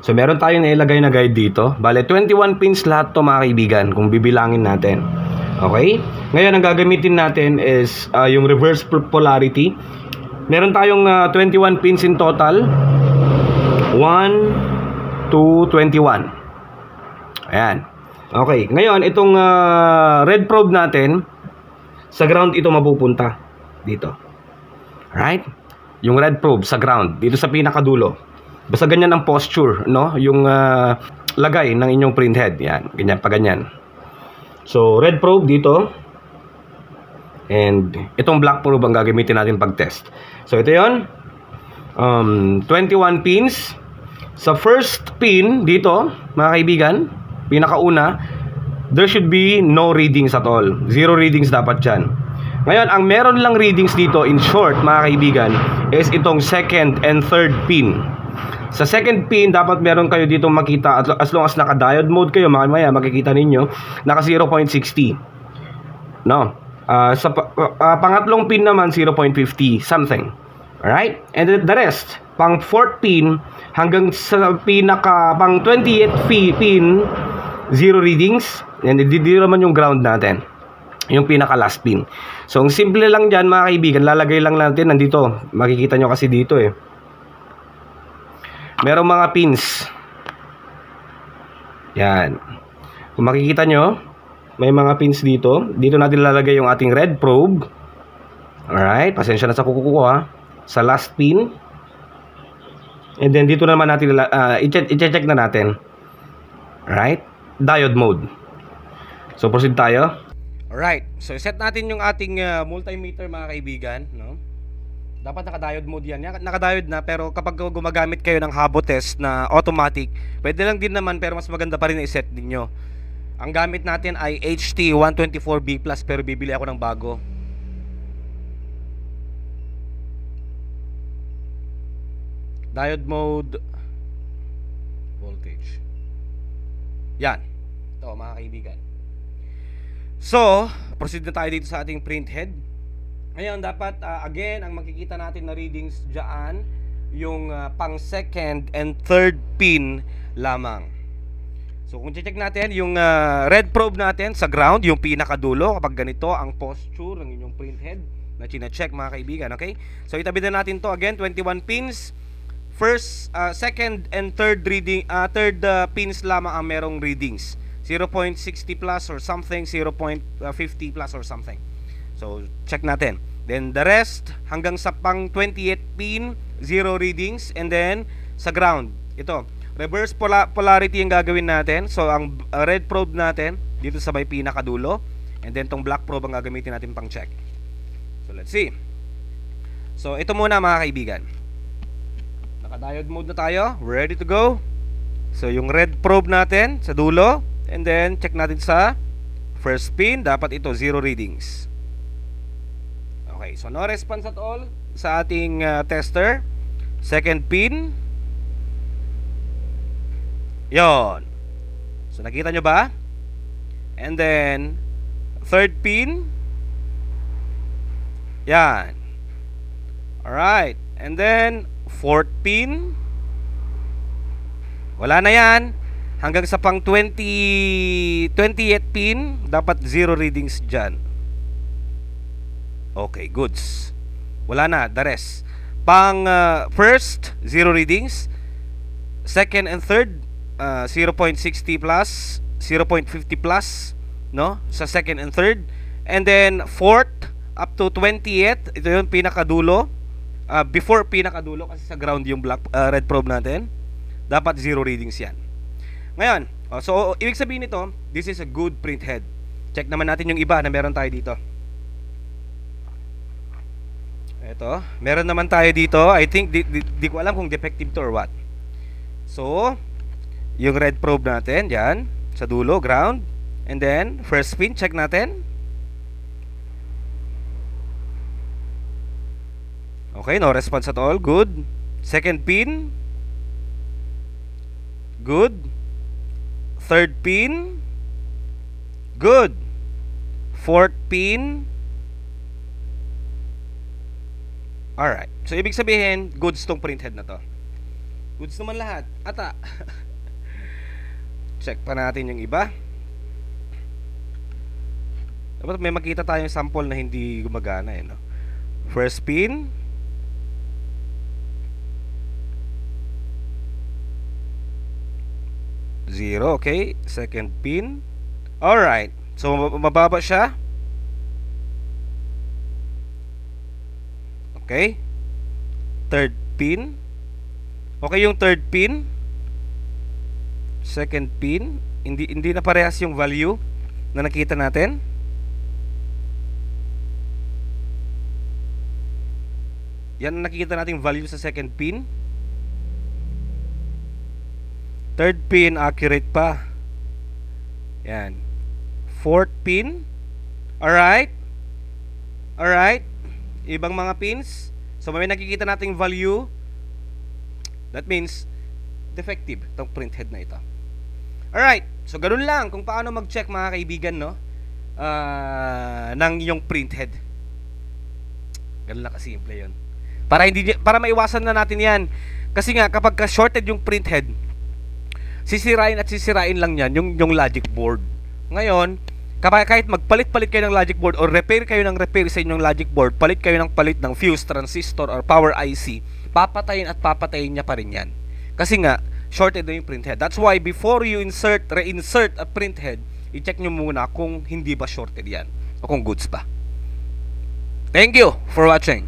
So meron tayong nailagay na guide dito. Bale 21 pins lahat to mga kaibigan kung bibilangin natin. Okay? Ngayon ang gagamitin natin is yung reverse polarity. Meron tayong 21 pins in total. 1, 2, 21. Ayan. Okay, ngayon itong red probe natin sa ground ito mapupunta dito. Alright? Yung red probe sa ground dito sa pinakadulo. Basta ganyan ang posture, no? Yung lagay ng inyong printhead. Yan, ganyan pa ganyan. So, red probe dito. And itong black probe ang gagamitin natin pag-test. So, ito 'yon. 21 pins. Sa first pin dito, mga kaibigan, pinakauna, there should be no readings at all. Zero readings dapat dyan. Ngayon, ang meron lang readings dito, in short, mga kaibigan, is itong second and third pin. Sa second pin, dapat meron kayo dito makita, as long as naka-diode mode kayo, mamaya makikita ninyo, naka 0.60. No? Sa pangatlong pin naman, 0.50, something. Alright? And the rest, pang 4th pin, hanggang sa pang 28th pin, 0 readings. And dito naman yung ground natin. Yung pinaka-last pin. So, ang simple lang dyan, mga kaibigan, lalagay lang natin, nandito. Makikita nyo kasi dito eh. Merong mga pins. Yan. Kung makikita nyo, may mga pins dito. Dito natin lalagay yung ating red probe. Alright. Pasensya na sa kukuko ha. Sa last pin. And then dito naman natin i-check na natin. Alright. Diode mode. So proceed tayo. Alright. So set natin yung ating multimeter mga kaibigan. No? Dapat naka-diode mode yan. Naka-diode na, pero kapag gumagamit kayo ng habo test na automatic, pwede lang din naman, pero mas maganda pa rin na i-set ninyo. Ang gamit natin ay HT124B+, pero bibili ako ng bago. Diode mode voltage. Yan. Ito mga kaibigan. So, proceed na tayo dito sa ating printhead. Ngayon, dapat, again, ang makikita natin na readings dyan, yung pang second and third pin lamang. So, kung check natin, yung red probe natin sa ground, yung pinakadulo, kapag ganito ang posture ng inyong printhead, na china-check mga kaibigan, okay? So, itabi na natin to again, 21 pins. First, second, and third pins lamang ang merong readings. 0.60 plus or something, 0.50 plus or something. So, check natin. Then, the rest, hanggang sa pang 28 pin, 0 readings. And then, sa ground, ito, reverse polarity yung gagawin natin. So, ang red probe natin, dito sa may pinakadulo. And then, tong black probe ang gagamitin natin pang check. So, let's see. So, ito muna mga kaibigan. Naka-diode mode na tayo. Ready to go. So, yung red probe natin sa dulo. And then, check natin sa first pin. Dapat ito, 0 readings. Okay, so no response at all sa ating tester. Second pin. Yon. So nakita nyo ba? And then third pin. Yan. Alright. And then fourth pin. Wala na yan. Hanggang sa pang 28 pin, dapat 0 readings dyan. Okay, goods. Wala na, the rest. Pang first, 0 readings. Second and third, 0.60 plus, 0.50 plus, no? Sa second and third. And then fourth, up to 28. Ito yung pinakadulo. Before pinakadulo, kasi sa ground yung red probe natin. Dapat 0 readings yan. Ngayon, so ibig sabihin nito, this is a good printhead. Check naman natin yung iba na meron tayo dito. Ito, meron naman tayo dito. I think, di ko alam kung defective to or what. So, yung red probe natin, yan, sa dulo, ground. And then, first pin, check natin. Okay, no response at all. Good. Second pin. Good. Third pin. Good. Fourth pin. Alright. So, ibig sabihin, goods tong printhead na to. Goods naman lahat. Ata. Check pa natin yung iba. Dapat may makita tayong sample na hindi gumagana eh, no? First pin. Zero, okay. Second pin. Alright. So, mababa siya. Okay. Third pin. Okay yung third pin. Second pin. Hindi na parehas yung value na nakita natin. Yan ang nakikita nating value sa second pin. Third pin, accurate pa. Yan. Fourth pin. Alright. Alright. Ibang mga pins. So may nakikita nating value. That means defective itong printhead na ito. Alright. So ganun lang kung paano mag-check mga kaibigan, no? Ng yung printhead. Ganun lang kasimple yun. Para maiwasan na natin yan. Kasi nga kapag shorted yung printhead, sisirain lang yan yung logic board. Ngayon, kahit magpalit-palit kayo ng logic board or repair kayo sa inyong logic board, palit ng fuse, transistor, or power IC, papatayin niya pa rin yan. Kasi nga, shorted na yung printhead. That's why before you reinsert a printhead, i-check nyo muna kung hindi ba shorted yan o kung goods pa. Thank you for watching.